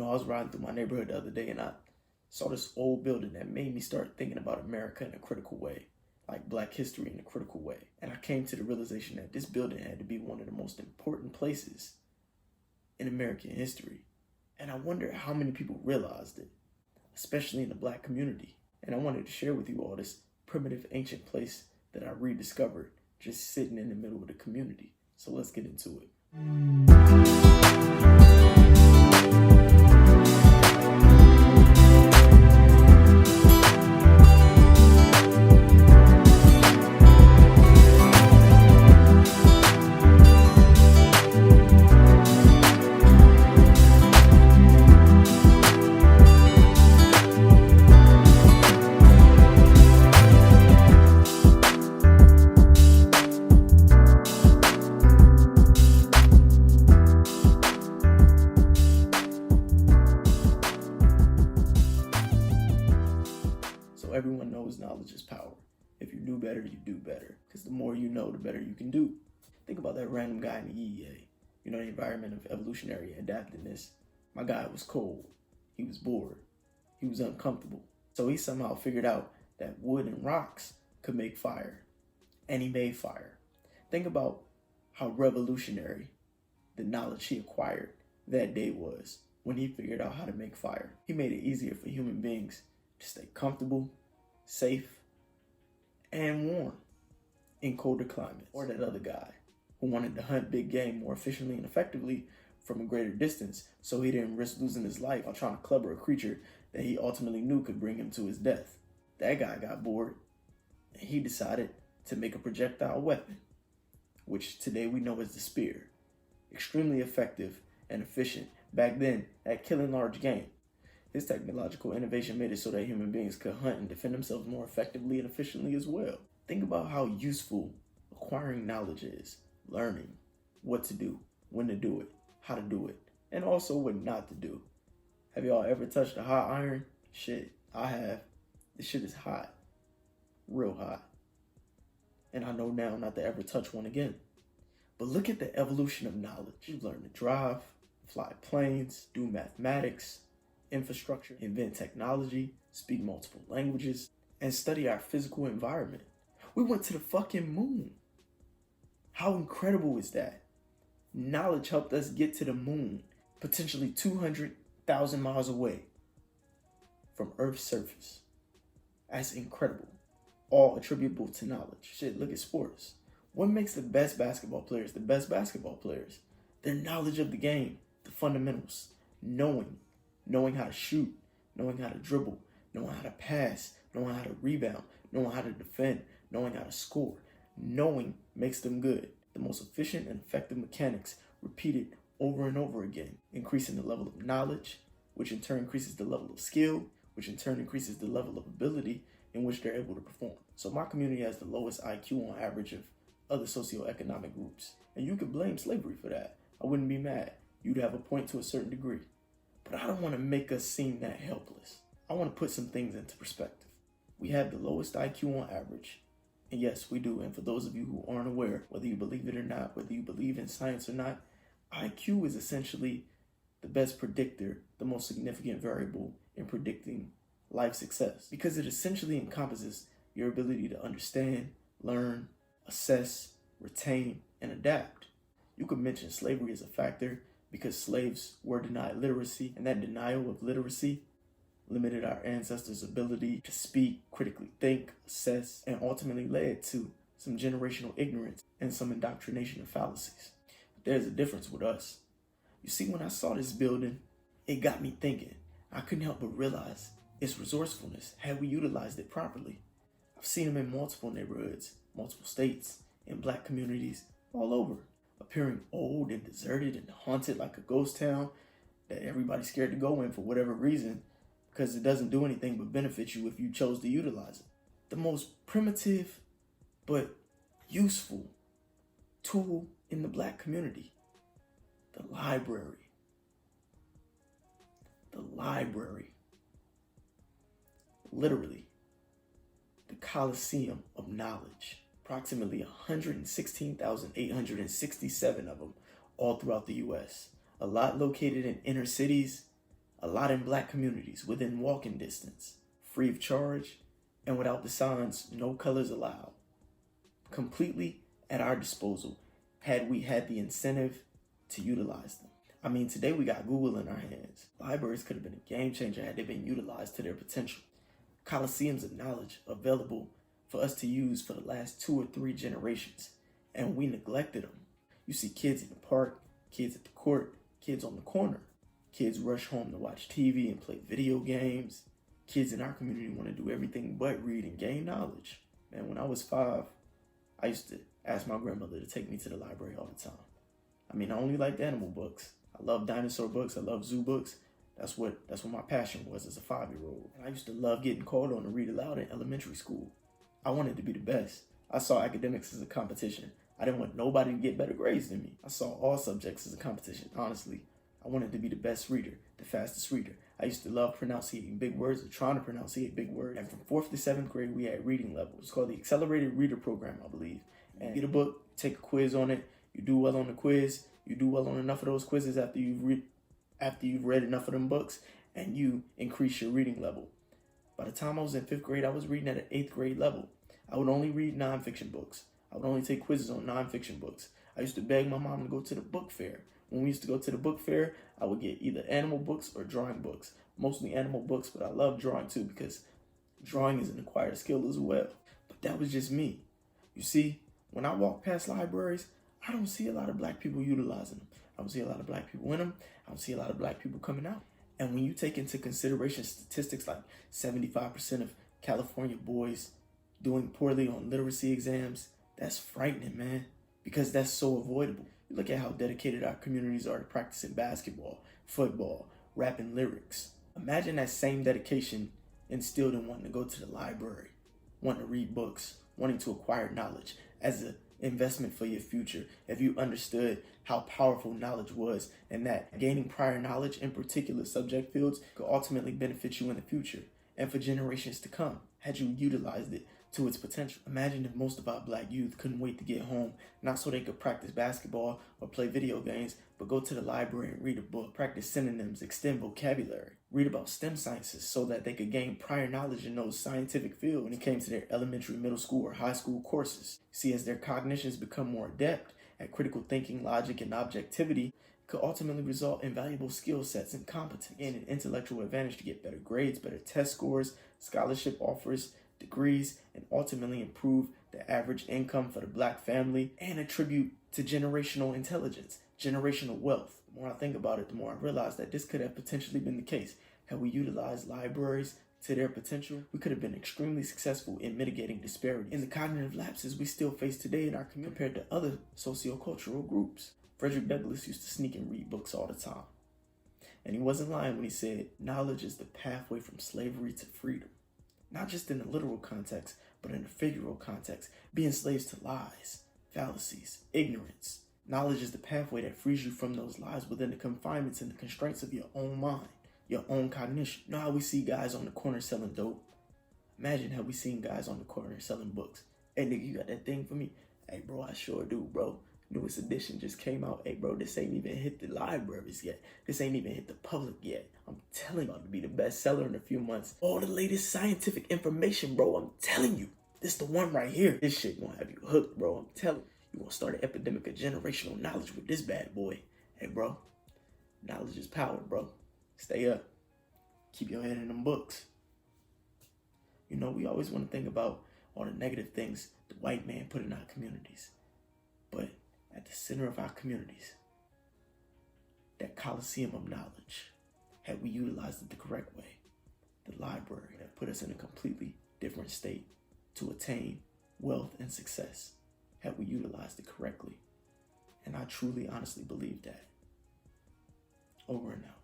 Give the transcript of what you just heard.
I was riding through my neighborhood the other day and I saw this old building that made me start thinking about America in a critical way, like Black history in a critical way. And I came to the realization that this building had to be one of the most important places in American history. And I wonder how many people realized it, especially in the Black community. And I wanted to share with you all this primitive ancient place that I rediscovered just sitting in the middle of the community. So let's get into it. Everyone knows knowledge is power. If you do better, you do better. Because the more you know, the better you can do. Think about that random guy in the EEA. The environment of evolutionary adaptiveness. My guy was cold. He was bored. He was uncomfortable. So he somehow figured out that wood and rocks could make fire. And he made fire. Think about how revolutionary the knowledge he acquired that day was when he figured out how to make fire. He made it easier for human beings to stay comfortable, safe, and warm in colder climates. Or that other guy who wanted to hunt big game more efficiently and effectively from a greater distance so he didn't risk losing his life while trying to clever a creature that he ultimately knew could bring him to his death. That guy got bored and he decided to make a projectile weapon, which today we know as the spear. Extremely effective and efficient back then at killing large game. His technological innovation made it so that human beings could hunt and defend themselves more effectively and efficiently as well. Think about how useful acquiring knowledge is. Learning what to do, when to do it, how to do it, and also what not to do. Have y'all ever touched a hot iron? Shit, I have. This shit is hot. Real hot. And I know now not to ever touch one again. But look at the evolution of knowledge. You've learned to drive, fly planes, do mathematics, infrastructure, invent technology, speak multiple languages, and study our physical environment. We went to the fucking moon. How incredible is that? Knowledge helped us get to the moon, potentially 200,000 miles away from Earth's surface. That's incredible. All attributable to knowledge. Shit, look at sports. What makes the best basketball players the best basketball players? Their knowledge of the game, the fundamentals, knowing how to shoot, knowing how to dribble, knowing how to pass, knowing how to rebound, knowing how to defend, knowing how to score. Knowing makes them good. The most efficient and effective mechanics repeated over and over again, increasing the level of knowledge, which in turn increases the level of skill, which in turn increases the level of ability in which they're able to perform. So my community has the lowest IQ on average of other socioeconomic groups. And you could blame slavery for that. I wouldn't be mad. You'd have a point to a certain degree. But I don't want to make us seem that helpless. I want to put some things into perspective. We have the lowest IQ on average. And yes, we do. And for those of you who aren't aware, whether you believe it or not, whether you believe in science or not, IQ is essentially the best predictor, the most significant variable in predicting life success. Because it essentially encompasses your ability to understand, learn, assess, retain, and adapt. You could mention slavery as a factor because slaves were denied literacy, and that denial of literacy limited our ancestors' ability to speak, critically think, assess, and ultimately led to some generational ignorance and some indoctrination of fallacies. But there's a difference with us. You see, when I saw this building, it got me thinking. I couldn't help but realize its resourcefulness had we utilized it properly. I've seen them in multiple neighborhoods, multiple states, in Black communities, all over, appearing old and deserted and haunted like a ghost town that everybody's scared to go in for whatever reason, because it doesn't do anything but benefit you if you chose to utilize it. The most primitive but useful tool in the Black community, the library. The library. Literally, the Coliseum of knowledge. Approximately 116,867 of them all throughout the U.S. A lot located in inner cities, A lot in black communities within walking distance, free of charge, and without the signs, no colors allowed. Completely at our disposal had we had the incentive to utilize them. I mean, today we got Google in our hands. Libraries could have been a game changer had they been utilized to their potential. Coliseums of knowledge available for us to use for the last 2 or 3 generations, and we neglected them. You see kids in the park, kids at the court, kids on the corner. Kids rush home to watch TV and play video games. Kids in our community want to do everything but read and gain knowledge. Man, when I was 5, I used to ask my grandmother to take me to the library all the time. I mean, I only liked animal books. I love dinosaur books. I love zoo books. That's what my passion was as a 5-year-old. And I used to love getting called on to read aloud in elementary school. I wanted to be the best. I saw academics as a competition. I didn't want nobody to get better grades than me. I saw all subjects as a competition, honestly. I wanted to be the best reader, the fastest reader. I used to love pronouncing big words or trying to pronunciate big words. And from 4th to 7th grade, we had reading levels. It's called the Accelerated Reader Program, I believe. And you get a book, take a quiz on it. You do well on the quiz. You do well on enough of those quizzes after you've read enough of them books, and you increase your reading level. By the time I was in 5th grade, I was reading at an 8th grade level. I would only read nonfiction books. I would only take quizzes on nonfiction books. I used to beg my mom to go to the book fair. When we used to go to the book fair, I would get either animal books or drawing books. Mostly animal books, but I love drawing too because drawing is an acquired skill as well. But that was just me. You see, when I walk past libraries, I don't see a lot of black people utilizing them. I don't see a lot of black people in them. I don't see a lot of black people coming out. And when you take into consideration statistics like 75% of California boys doing poorly on literacy exams, that's frightening, man, because that's so avoidable. You look at how dedicated our communities are to practicing basketball, football, rapping lyrics. Imagine that same dedication instilled in wanting to go to the library, wanting to read books, wanting to acquire knowledge as an investment for your future. If you understood how powerful knowledge was and that gaining prior knowledge in particular subject fields could ultimately benefit you in the future and for generations to come, had you utilized it to its potential. Imagine if most of our black youth couldn't wait to get home, not so they could practice basketball or play video games, but go to the library and read a book, practice synonyms, extend vocabulary, read about STEM sciences so that they could gain prior knowledge in those scientific fields when it came to their elementary, middle school, or high school courses. See, as their cognitions become more adept at critical thinking, logic, and objectivity, could ultimately result in valuable skill sets and competence, and an intellectual advantage to get better grades, better test scores, scholarship offers, degrees, and ultimately improve the average income for the black family and attribute to generational intelligence, generational wealth. The more I think about it, the more I realize that this could have potentially been the case. Had we utilized libraries to their potential, we could have been extremely successful in mitigating disparities in the cognitive lapses we still face today in our community compared to other sociocultural groups. Frederick Douglass used to sneak and read books all the time. And he wasn't lying when he said, knowledge is the pathway from slavery to freedom. Not just in the literal context, but in the figural context, being slaves to lies, fallacies, ignorance. Knowledge is the pathway that frees you from those lies within the confinements and the constraints of your own mind, your own cognition. You know how we see guys on the corner selling dope? Imagine how we seen guys on the corner selling books. Hey nigga, you got that thing for me? Hey bro, I sure do, bro. Newest edition just came out. Hey bro, this ain't even hit the libraries yet. This ain't even hit the public yet. I'm telling you, about to be the best seller in a few months. All the latest scientific information, bro. I'm telling you. This the one right here. This shit gonna have you hooked, bro. I'm telling you. You gonna start an epidemic of generational knowledge with this bad boy. Hey bro, knowledge is power, bro. Stay up. Keep your head in them books. You know, we always want to think about all the negative things the white man put in our communities. But at the center of our communities, that coliseum of knowledge, had we utilized it the correct way, the library that put us in a completely different state to attain wealth and success, had we utilized it correctly. And I truly, honestly believe that. Over and out.